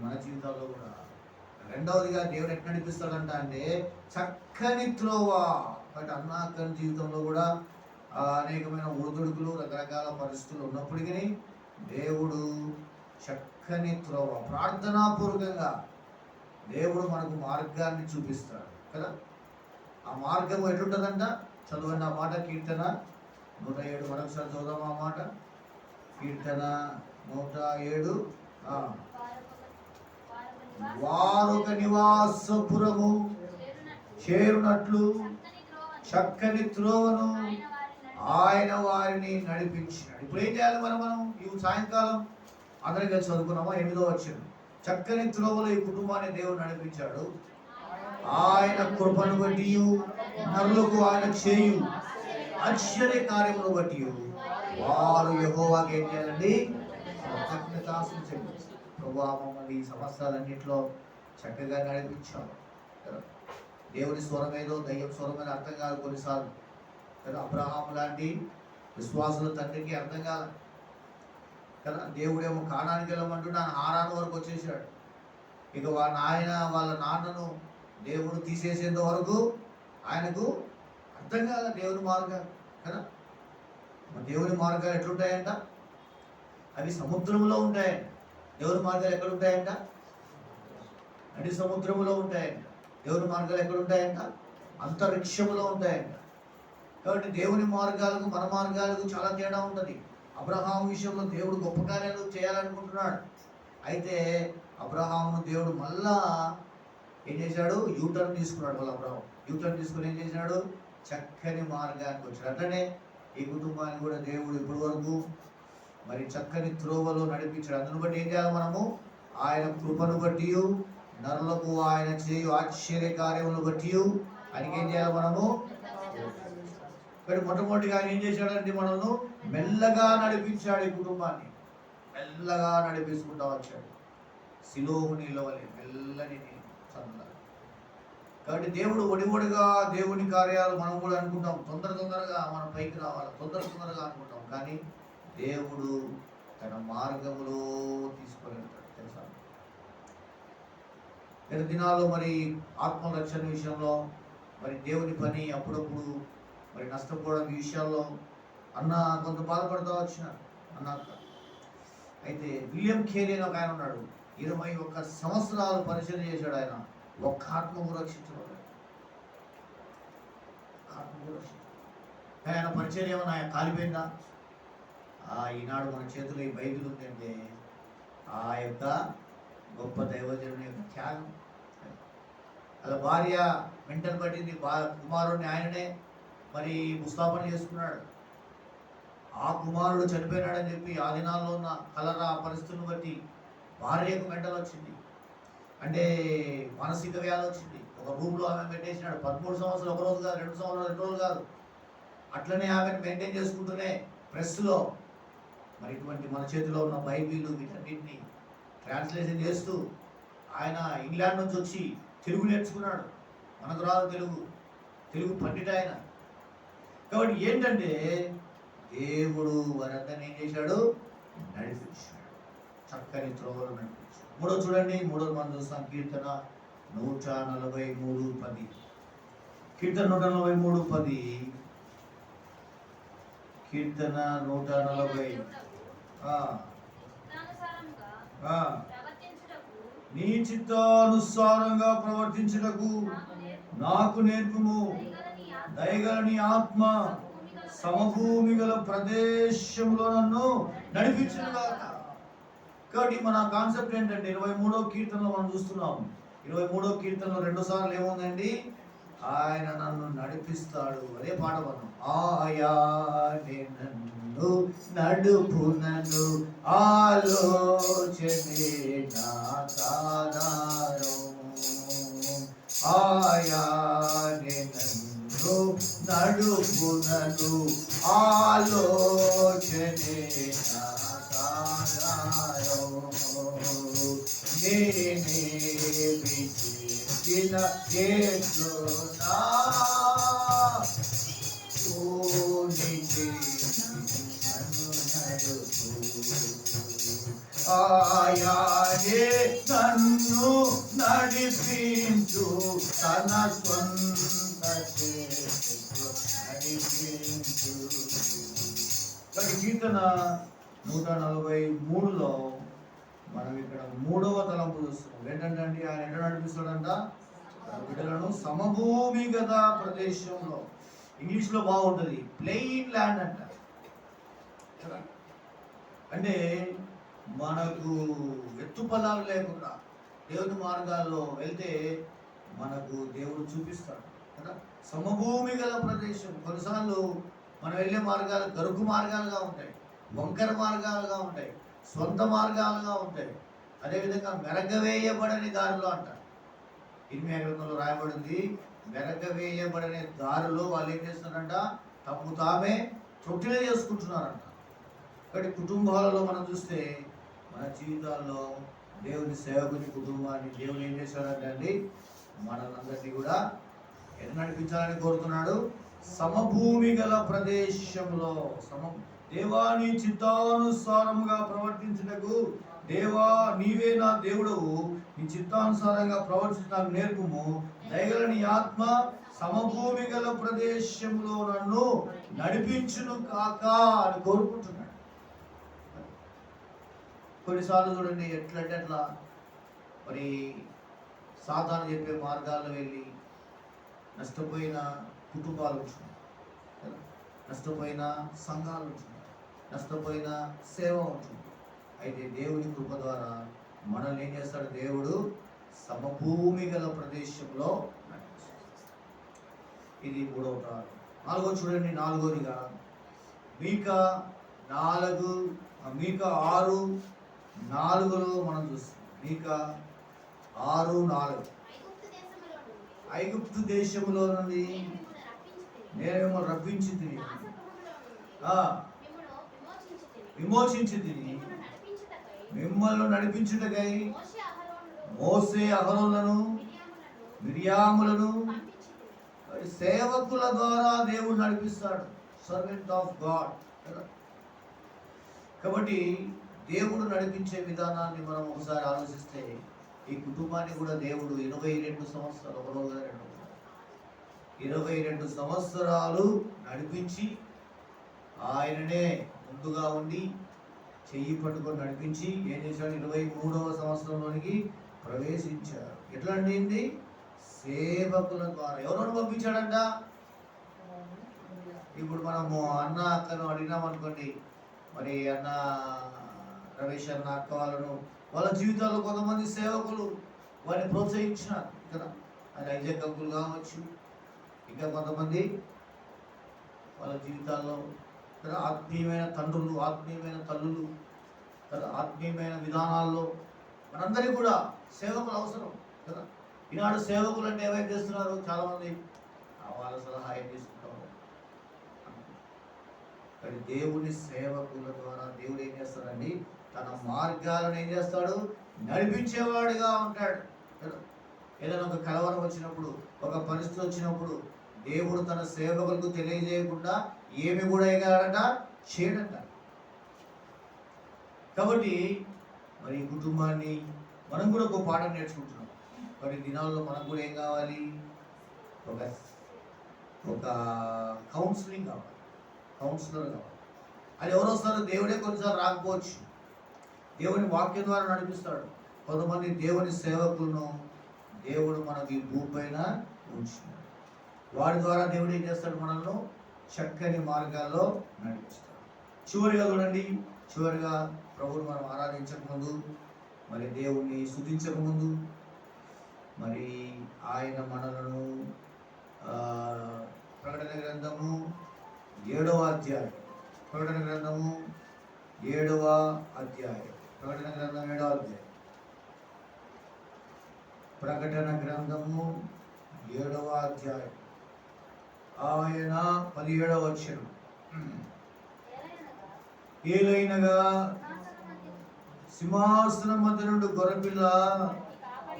మన జీవితాల్లో కూడా రెండవదిగా దేవుడు ఎట్లా నడిపిస్తాడంట అంటే చక్కని త్రోవ. బట్ అన్నాకని జీవితంలో కూడా అనేకమైన ఒడిదుడుకులు, రకరకాల పరిస్థితులు ఉన్నప్పటికీ దేవుడు చక్కని త్రోవ, ప్రార్థనాపూర్వకంగా దేవుడు మనకు మార్గాన్ని చూపిస్తాడు కదా. ఆ మార్గం ఎట్లుంటుందంట? చదవండి ఆ మాట. కీర్తన 107 మరొకసారి చదువుదాం ఆ మాట. కీర్తన 107. వారొక నివాసపురము చేరునట్లు చక్కని త్రోవను ఆయన వారిని నడిపించినాడు. ఇప్పుడు ఏం చేయాలి మనం? ఈ సాయంకాలం అందరం కలిసి చదువుకున్నామా? 8వ వచనం. చక్కని త్రోవలో ఈ కుటుంబాన్ని దేవుడు నడిపించాడు. ఆయన కృపను బట్టి నరులకు ఆయన చేయు ఆశ్చర్య కార్యమును బట్టి వారు యెహోవాకి ఏం చేయాలండి? కృతజ్ఞతాస్తుతులు చెల్లించాలి. ప్రభువా, మమ్మల్ని ఈ సంవత్సరాలన్నింటిలో చక్కగా నడిపించావు కదా. దేవుని స్వరం ఏదో దయ్యం స్వరం అని అర్థం కాదు కొన్నిసార్లు కదా. అబ్రహాం లాంటి విశ్వాసుల తండ్రికి అర్థం కాదు కదా. దేవుడేమో కానానికి వెళ్ళమంటుంటే ఆయన హారాను వరకు వచ్చేసాడు. ఇక వాళ్ళ నాన్నను దేవుడు తీసేసేంత వరకు ఆయనకు అర్థం కాదు దేవుని మార్గాలు కదా. దేవుని మార్గాలు ఎట్లుంటాయంట? అవి సముద్రంలో ఉంటాయంట. దేవుని మార్గాలు ఎక్కడ ఉంటాయంట? నడి సముద్రంలో ఉంటాయంట. దేవుని మార్గాలు ఎక్కడ ఉంటాయంట? అంతరిక్షంలో ఉంటాయంట. కాబట్టి దేవుని మార్గాలకు మన మార్గాలకు చాలా తేడా ఉంటుంది. అబ్రహాం విషయంలో దేవుడు గొప్ప కార్యాలు చేయాలనుకుంటున్నాడు. అయితే అబ్రహామును దేవుడు మళ్ళా ఏం చేశాడు? యూటర్న్ తీసుకున్నాడు. వాళ్ళ అబ్రహాం యూటర్న్ తీసుకుని ఏం చేసినాడు? చక్కని మార్గానికి వచ్చాడు. అట్లనే ఈ కుటుంబాన్ని కూడా దేవుడు ఇప్పటి వరకు మరి చక్కని త్రోవలో నడిపించాడు. అందును బట్టి ఏం చేయాలి మనము? ఆయన కృపను బట్టి నరులకు ఆయన చేయు ఆశ్చర్య కార్యములను బట్టి ఆయనకి ఏం చేయాలి మనము? ఇక్కడ మొట్టమొదటిగా ఆయన ఏం చేశాడంటే మనల్ని మెల్లగా నడిపించాడు. ఈ కుటుంబాన్ని మెల్లగా నడిపిస్తుంటా వచ్చాడు. సిలోహు నిలవలే మెల్లని చంద. కాబట్టి దేవుడు ఒడివడిగా దేవుని కార్యాలు మనం కూడా అనుకుంటాం. తొందరగా మనం పైకి రావాలి, తొందరగా అనుకుంటాం. కానీ దేవుడు తన మార్గములో తీసుకొని వెళ్తాడు తెలుసా. గత దినాల్లో మరి ఆత్మరక్షణ విషయంలో మరి దేవుని పని అప్పుడప్పుడు మరి నష్టపోవడం ఈ విషయాల్లో అన్న కొంత బాధపడతా వచ్చిన అన్న. అయితే విలియం కేరీ అని ఒక ఆయన ఉన్నాడు. 21 సంవత్సరాలు పరిచయం చేశాడు. ఆయన ఒక్క ఆత్మకు రక్షించబడ్డాడు. ఆయన పరిచయం ఏమన్నా ఆయన కాలిపోయిందా? ఈనాడు మన చేతిలో ఈ బైబిల్ ఉందంటే ఆ యొక్క గొప్ప దైవజనుని యొక్క త్యాగం. అలా భార్య వెంటనే పట్టింది, కుమారుడిని ఆయననే మరి ముస్తాపన చేసుకున్నాడు. ఆ కుమారుడు చనిపోయినాడని చెప్పి ఆ దినాల్లో ఉన్న కలరా పరిస్థితులను బట్టి భార్యకు మెంటల్ వచ్చింది. అంటే మానసిక వ్యాధి వచ్చింది. ఒక రూమ్లో ఆమె పెట్టేసినాడు. 13 సంవత్సరాలు, ఒక రోజు కాదు, 2 సంవత్సరాలు, 2 రోజులు కాదు. అట్లనే ఆమెను మెయింటైన్ చేసుకుంటూనే ప్రెస్లో మరి ఇటువంటి మన చేతిలో ఉన్న బైబిల్ వీటన్నింటినీ ట్రాన్స్లేషన్ చేస్తూ ఆయన ఇంగ్లాండ్ నుంచి వచ్చి తెలుగు నేర్చుకున్నాడు. మనకు రాదు తెలుగు పండిట్ ఆయన. కాబట్టి ఏంటంటే దేవుడు వారందరినీ ఏం చేశాడు? నడిపించాడు. చక్కని త్రోవలు నడిపించాడు. మూడో చూడండి, మూడో మనం చూస్తాం. కీర్తన 143:10. కీర్తన 143:10. కీర్తన 140. నీ చిత్తానుసారంగా ప్రవర్తించుటకు నాకు నేర్పుము. దయగల నీ ఆత్మ సమభూమి గల ప్రదేశంలో నన్ను నడిపించుగాక. కాబట్టి మన కాన్సెప్ట్ ఏంటంటే 23వ కీర్తనలో మనం చూస్తున్నాం. 23వ కీర్తనలో 2 సార్లు ఏముందండి? ఆయన నన్ను నడిపిస్తాడు. అదే పాట మనం. ఆయనే నన్ను నడుపునను ఆలోచనే నాకాధారం. ఆయనే నన్ను నడుపునను ఆలోచనే నాకాధారం. నేనే విజిన కేతునా ఆయనే నన్ను నడిపించు తన స్వంత నడిపించు. కీర్తన 143లో మనం ఇక్కడ 3వ తలంపు చూస్తున్నాం. ఏంటంటే అండి, ఆయన ఎక్కడ నడిపిస్తాడంట? బిడ్డలను సమభూమిగత ప్రదేశంలో. ఇంగ్లీష్లో బాగుంటుంది, ప్లెయిన్ ల్యాండ్ అంట. అంటే మనకు ఎత్తు పదాలు లేకుండా దేవుని మార్గాల్లో వెళ్తే మనకు దేవుడు చూపిస్తాడు కదా. సమభూమి గల ప్రదేశం. కొన్నిసార్లు మనం వెళ్ళే మార్గాలు గరుకు మార్గాలుగా ఉంటాయి, వంకర మార్గాలుగా ఉంటాయి, సొంత మార్గాలుగా ఉంటాయి. అదేవిధంగా మెరగవేయబడని దారిలో అంటారు. ఇర్మియా గ్రంథంలో రాయబడింది, వెనకవేయబడిన దారిలో వాళ్ళు ఏం చేస్తున్నారంట, తప్పు తామే తొట్టిలే చేసుకుంటున్నారంట. కాబట్టి కుటుంబాలలో మనం చూస్తే మన జీవితాల్లో దేవుని సేవకుని కుటుంబాన్ని దేవుని ఏం చేశాడంటే అండి, మనందరినీ కూడా ఎలా నడిపించాలని కోరుతున్నాడు, సమభూమి గల ప్రదేశంలో దేవాని చిత్తానుసారంగా ప్రవర్తించుటకు, దేవా నీవే నా దేవుడవు, నీ చిత్తానుసారంగా ప్రవర్తించడానికి నేర్పుము, దయగల నీ ఆత్మ సమభూమి గల ప్రదేశంలో నన్ను నడిపించును కాక అని కోరుకుంటున్నాడు. కొన్నిసార్లు చూడండి ఎట్లంటే అట్లా మరి సాతాను చెప్పే మార్గాల్లో వెళ్ళి నష్టపోయిన కుటుంబాలు ఉంటున్నాయి, నష్టపోయిన సంఘాలు ఉంటున్నాయి, నష్టపోయిన సేవ ఉంటుంది. అయితే దేవుని కృప ద్వారా మనల్ని ఏం చేస్తాడు, దేవుడు సమభూమి గల ప్రదేశంలో నడిపిస్తాడు. ఇది 3వ తారు. 4వ చూడండి, 4వదిగా మీకా 6:4 మనం చూస్తాం. మీకా 6:4 ఐగుప్తు దేశంలో నుండి నేను మిమ్మల్ని రప్పించి తిని విమోచించి తిని మిమ్మల్ని నడిపించుటకై మోసే అహరోనులను మిరియాములను సేవకుల ద్వారా దేవుడు నడిపిస్తాడు. Servant of God. కాబట్టి దేవుడు నడిపించే విధానాన్ని మనం ఒకసారి ఆలోచిస్తే, ఈ కుటుంబాన్ని కూడా దేవుడు 22 సంవత్సరాలు, ఒక రోజు 22 సంవత్సరాలు నడిపించి, ఆయననే ముందుగా ఉండి చెయ్యి పట్టుకొని నడిపించి ఏం చేశాడు, 23వ సంవత్సరంలోనికి ప్రవేశించారు. ఎట్లా అండి, సేవకుల ద్వారా. ఎవరు పంపించాడంట? ఇప్పుడు మనము అన్న అక్కను అడిగినాం అనుకోండి, మరి అన్న రమేష్ అన్న అక్క వాళ్ళ జీవితాల్లో కొంతమంది సేవకులు వారిని ప్రోత్సహించినారు కదా. అది ఐజాక్ అంకుల్ కావచ్చు, ఇంకా కొంతమంది వాళ్ళ జీవితాల్లో కదా ఆత్మీయమైన తండ్రులు, ఆత్మీయమైన తల్లులు కదా, ఆత్మీయమైన విధానాల్లో మనందరికీ కూడా సేవకులు అవసరం కదా. ఈనాడు సేవకులు అంటే ఏమైనా చేస్తున్నారు, చాలామంది వాళ్ళ సలహా ఏం తీసుకుంటారు. కానీ దేవుని సేవకుల ద్వారా దేవుడు ఏం చేస్తాడండి, తన మార్గాలను ఏం చేస్తాడు, నడిపించేవాడిగా ఉంటాడు. ఏదైనా ఒక కలవరం వచ్చినప్పుడు, ఒక పరిస్థితి వచ్చినప్పుడు దేవుడు తన సేవకులకు తెలియజేయకుండా ఏమి కూడా ఏగాడంట, చేయడంట. కాబట్టి మరి ఈ కుటుంబాన్ని మనం కూడా ఒక పాఠం నేర్చుకుంటున్నాం. మరి దినాల్లో మనకు కూడా ఏం కావాలి, ఒక కౌన్సిలింగ్ కావాలి, కౌన్సిలర్ కావాలి. అది ఎవరు వస్తారో, దేవుడే కొన్నిసార్లు రాకపోవచ్చు, దేవుని వాక్యం ద్వారా నడిపిస్తాడు. కొంతమంది దేవుని సేవకులను దేవుడు మనకి భూపైన ఉంచుతాడు. వాడి ద్వారా దేవుడు ఏం చేస్తాడు, మనల్ని చక్కని మార్గాల్లో నడిపిస్తాడు. చివరిగా చూడండి, చివరిగా ప్రభువుని మనం ఆరాధించకముందు, మరి దేవుణ్ణి స్తుతించకముందు, మరి ఆయన మనలను ప్రకటన గ్రంథము 7వ అధ్యాయం, ప్రకటన గ్రంథము 7వ అధ్యాయం, ప్రకటన గ్రంథం 7వ అధ్యాయం, ప్రకటన గ్రంథము 7వ అధ్యాయం, ఆయన 17వ వచనం. ఏలైనగా సింహాసనం మధ్య నుండి గొర్రెపిల్ల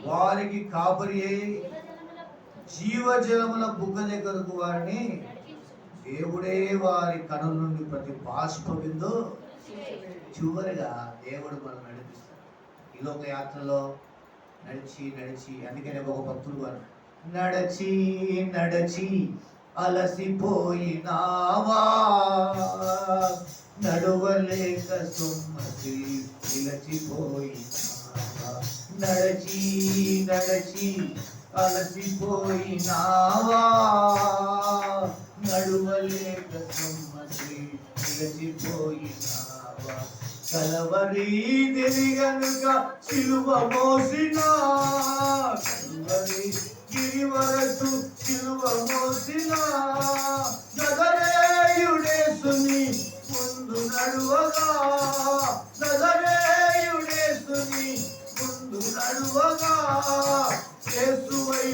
వారికి కాపరి అయి జీవజలముల బుగ్గ దగ్గరకు వారిని దేవుడే వారి కనుల నుండి ప్రతి బాష్ప బిందు చివరిగా దేవుడు మనం నడిపిస్తాడు. ఈ లోక యాత్రలో నడిచి నడిచి, అందుకనే ఒక భక్తుడు వారు నడచి నడచి అలసిపోయినావా, నడువలేక సొమ్మసి నిలచిపోయినావా, నడచి నడచి అలసిపోయినావా, నడువలేక సొమ్మసి నిలచిపోయినావా, కలవరి తిరిగనుక సిలువ మోసినా, కలవరి గిరి వరకు సిలువ మోసినా, నజరేయుడేసుని ముందు నడువగా, నజరేయుడేసుని ముందు నడువగా, యేసువై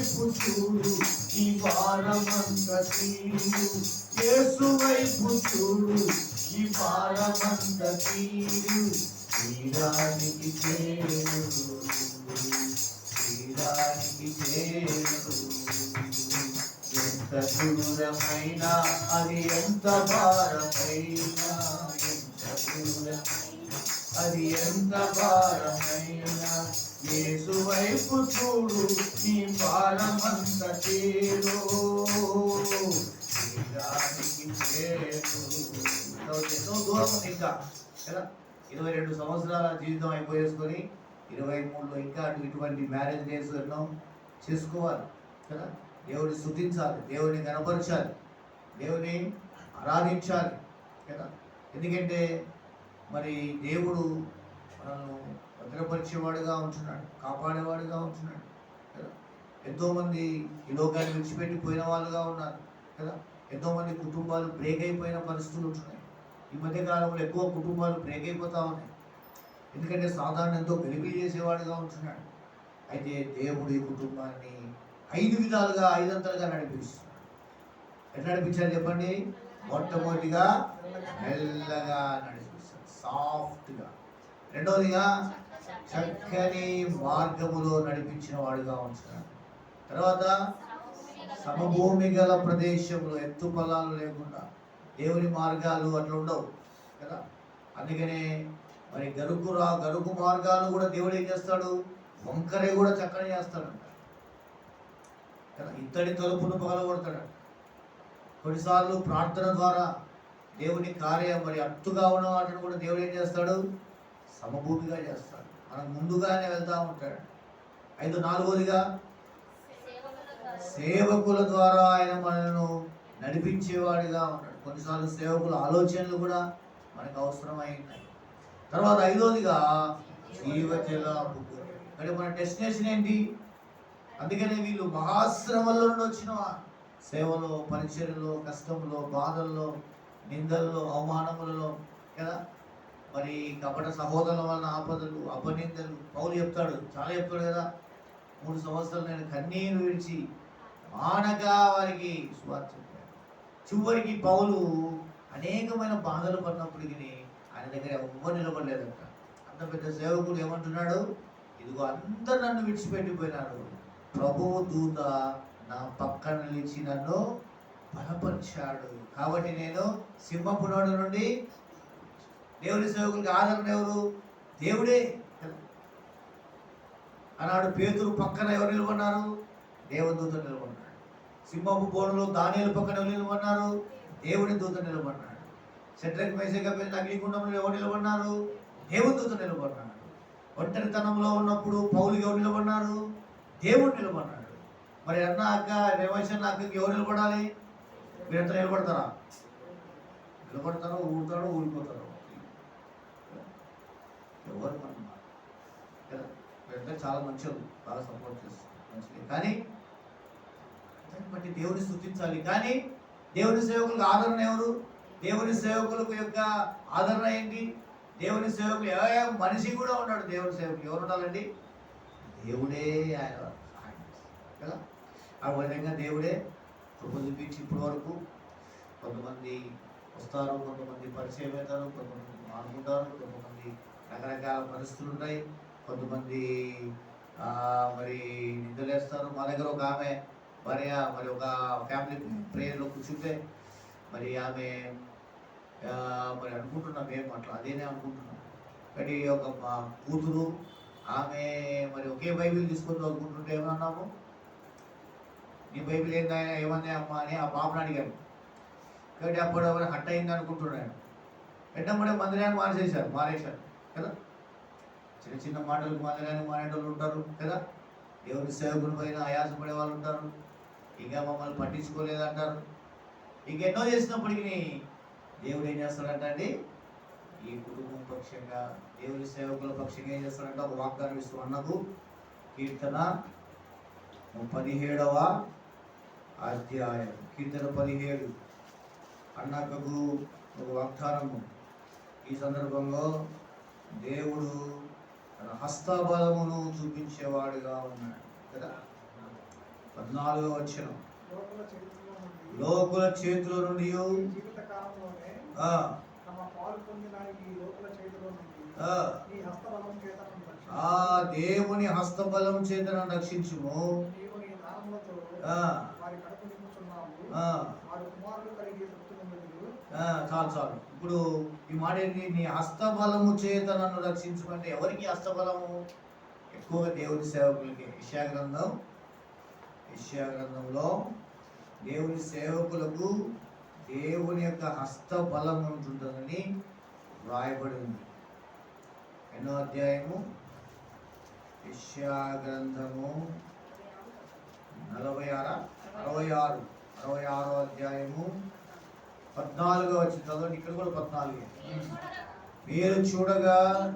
తీరు, యేసు వైపు చూడు, ఈ భారమంత తీరు, తీరానికి చేరు, తీరానికి చేరు. ఎంత దూరమైనా అది ఎంత భారమైనా, ఎంత దూరమైనా అది ఎంత భారమైనా, యేసు వైపు చూడు, నీ భారమంత చేరు, తీరానికి చేరు. ఎంతో దూరం ఉంది ఇంకా కదా. 22 సంవత్సరాల జీవితం అయిపోయేసుకొని 23లో ఇంకా ఇటువంటి మ్యారేజ్ డేస్ ఎన్నో చేసుకోవాలి కదా. దేవుడిని స్తుతించాలి, దేవుడిని కనపరచాలి, దేవుని ఆరాధించాలి కదా. ఎందుకంటే మరి దేవుడు మనల్ని భద్రపరిచేవాడుగా ఉంటున్నాడు, కాపాడేవాడుగా ఉంటున్నాడు కదా. ఎంతోమంది ఈ లోకాన్ని విడిచిపెట్టిపోయిన వాళ్ళుగా ఉన్నారు కదా. ఎంతోమంది కుటుంబాలు బ్రేక్ అయిపోయిన పరిస్థితులు ఉంటున్నాయి. ఈ మధ్య కాలంలో ఎక్కువ కుటుంబాలు బ్రేక్ అయిపోతూ ఉన్నాయి. ఎందుకంటే సాధారణ ఎంతో వెలిపి చేసేవాడుగా ఉంటున్నాడు. అయితే దేవుడు ఈ కుటుంబాన్ని 5 విధాలుగా 5 అంతలుగా నడిపిస్తున్నాడు. ఎట్లా నడిపించాలి చెప్పండి? మొట్టమొదటిగా మెల్లగా నడిపిస్తాడు, సాఫ్ట్గా. రెండవదిగా చక్కని మార్గములో నడిపించిన వాడుగా ఉంటున్నాడు. తర్వాత సమభూమి గల ప్రదేశంలో, ఎత్తు పొలాలు లేకుండా, దేవుని మార్గాలు అట్లా ఉండవు కదా. అందుకనే మరి గరుకు మార్గాలు కూడా దేవుడు ఏం చేస్తాడు? వంకరే కూడా చక్కని చేస్తాడంట కదా. ఇత్తడి తలుపును పగలగొడతాడు. కొన్నిసార్లు ప్రార్థన ద్వారా దేవుని కార్యం మరి అట్టుగా ఉన్న వాటిని కూడా దేవుడు ఏం చేస్తాడు? సమభూమిగా చేస్తాడు. మనం ముందుగానే వెళ్తూ ఉంటాడు. 4వదిగా సేవకుల ద్వారా ఆయన మనను నడిపించేవాడిగా ఉన్నాడు. కొన్నిసార్లు సేవకుల ఆలోచనలు కూడా మనకు అవసరమైనాయి. తర్వాత 5వదిగా జీవజల బుద్ధులు. అంటే మన డెస్టినేషన్ ఏంటి? అందుకనే వీళ్ళు మహాశ్రమల్లో నుండి వచ్చిన సేవలో, పరిచర్యలో, కష్టంలో, బాధల్లో, నిందల్లో, అవమానములలో కదా. మరి కపట సహోదరుల వలన ఆపదలు, అపనిందలు. పౌలు చెప్తాడు, చాలా చెప్తాడు కదా. 3 సంవత్సరాలు నేను కన్నీరు విడిచి మానగా వారికి సువార్త చెప్పాడు. చివరికి పౌలు అనేకమైన బాధలు పడినప్పటికీ ఆయన దగ్గర ఎవ్వరు నిలబడలేదంట. అంత పెద్ద సేవకుడు ఏమంటున్నాడు? ఇదిగో అందరు నన్ను విడిచిపెట్టిపోయినారు, ప్రభువు దూత నా పక్కన నిలిచి నన్ను బలపరిచాడు, కాబట్టి నేను సింహపు నోటి నుండి. దేవుని సేవకులకి ఆదరణ ఎవరు? దేవుడే. ఆనాడు పేతురు పక్కన ఎవరు నిలబడినారు? దేవదూత నిలబడినాడు. సింహపు బోనులో దానియేలు పక్కన ఎవరు నిలబడినారు? దేవుని దూత నిలబడినాడు. షడ్రక్ మేషక్ అగ్నిగుండంలో ఎవరు నిలబడినారు? దేవదూత నిలబడినాడు. ఒంటరితనంలో ఉన్నప్పుడు పౌలు ఎవరు నిలబడినారు? దేవుడు నిలబడినాడు. మరి అన్న అక్క రేవషన్ అక్కకి ఎవరు నిలబడాలి? మీరంతా నిలబడతారా? నిలబడతారో ఊరుతారో ఊరిపోతారో ఎవరు మనం కదా. మీరంతా చాలా మంచిది, బాగా సపోర్ట్ చేస్తారు, మంచిది. కానీ దాన్ని బట్టి దేవుని స్తుతించాలి. కానీ దేవుని సేవకులకు ఆదరణ ఎవరు? దేవుని సేవకులకు యొక్క ఆదరణ ఏంటి? దేవుని సేవకులు మనిషి కూడా ఉన్నాడు. దేవుని సేవకులు ఎవరు ఉండాలండి? దేవుడే ఆయన సహాయం కదా. ఆ విధంగా దేవుడే కృప చూపించి ఇప్పటి వరకు కొంతమంది వస్తారు, కొంతమంది పరిచయం అవుతారు, కొంతమంది మానుకుంటారు, కొంతమంది రకరకాల పరిస్థితులు ఉంటాయి, కొంతమంది మరి నిద్రలేస్తారు. మా దగ్గర ఒక ఆమె భార్య మరి ఒక ఫ్యామిలీ ప్రేయర్లో కూర్చుంటే మరి ఆమె మరి అనుకుంటున్నాం మేము అట్లా అదేనే అనుకుంటున్నాం. కానీ ఒక మా కూతురు ఆమె మరి ఒకే బైబిల్ తీసుకొని చదువుకుంటుంటే ఏమన్నాము, నీ బైబిల్ ఏందా ఏమన్నా అమ్మా అని ఆ పాపను అడిగాను. కాబట్టి అప్పుడు ఎవరైనా హట్ అయింది అనుకుంటున్నాను. వెంటనే మందిరాన్ని మారేశారు కదా. చిన్న చిన్న మాటలకు మందిరాన్ని మారేటోళ్ళు ఉంటారు కదా. దేవుని సేవకుల పైన ఆయాసపడే వాళ్ళు ఉంటారు. ఇంకా మమ్మల్ని పట్టించుకోలేదంటారు. ఇంకెన్నో చేసినప్పటికీ దేవుడు ఏం చేస్తాడంట అండి? ఈ కుటుంబం పక్షంగా, దేవుని సేవకుల పక్షంగా ఏం చేస్తాడంట? ఒక వాగ్దానం ఇస్తూ అన్నకు కీర్తన 17వ అధ్యాయం, కీర్తన 17 అన్నకు ఒక వాగ్దానము. ఈ సందర్భంలో దేవుడు తన హస్తబలమును చూపించేవాడుగా ఉన్నాడు కదా. 14వ వచనం, లోకుల చేతిలో నుండి ఈ జీవిత కాలంలోనే ఆ, తమ పాలు పొందిన ఈ లోకుల చేతిలో నుండి ఆ, నీ హస్తబలం చేత నన్ను రక్షించు. ఆ దేవుని హస్తబలం చేత నన్ను రక్షించుము. నీవు నీ దానములతో ఆ, వారి కడుపు నింపుచున్నావు. ఆ, వారు కుమారులు కలిగి తృప్తి పొందుదురు. చాలు చాలు. ఇప్పుడు ఈ మాట ఏంటి? నీ హస్తబలము చేత నన్ను రక్షించుమంటే ఎవరికి హస్తబలము? ఎక్కువగా దేవుని సేవకులకి. యెషయా గ్రంథంలో దేవుని సేవకులకు దేవుని యొక్క హస్తబలం ఉంటుందని వ్రాయబడి ఉంది. ఎన్నో అధ్యాయము? యెషయా గ్రంథము 66 అధ్యాయము 14వ వచనం చదవండి. ఇక్కడ కూడా 14. మీరు చూడగా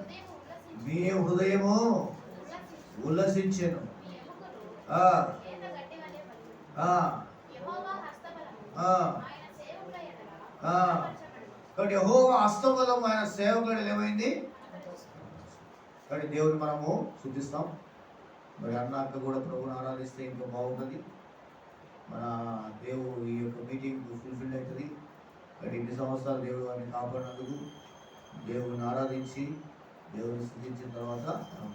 మీ హృదయము ఉల్లసించెను. ఆ, ఆ, ఆ, ఆ. కాబట్టి యెహోవా హస్తబలం ఆయన సేవకుడు ఏమైంది? కాబట్టి దేవుని మనము శుద్ధిస్తాం. మరి అన్నాక కూడా ప్రభువుని ఆరాధిస్తే ఇంకా బాగుంటుంది. మన దేవుడు ఈ యొక్క మీటింగ్ ఫుల్ఫిల్ అవుతుంది. కాబట్టి ఇన్ని సంవత్సరాలు దేవుడు వారిని కాపాడినందుకు దేవుడిని ఆరాధించి దేవుడిని స్థుతించిన తర్వాత మనం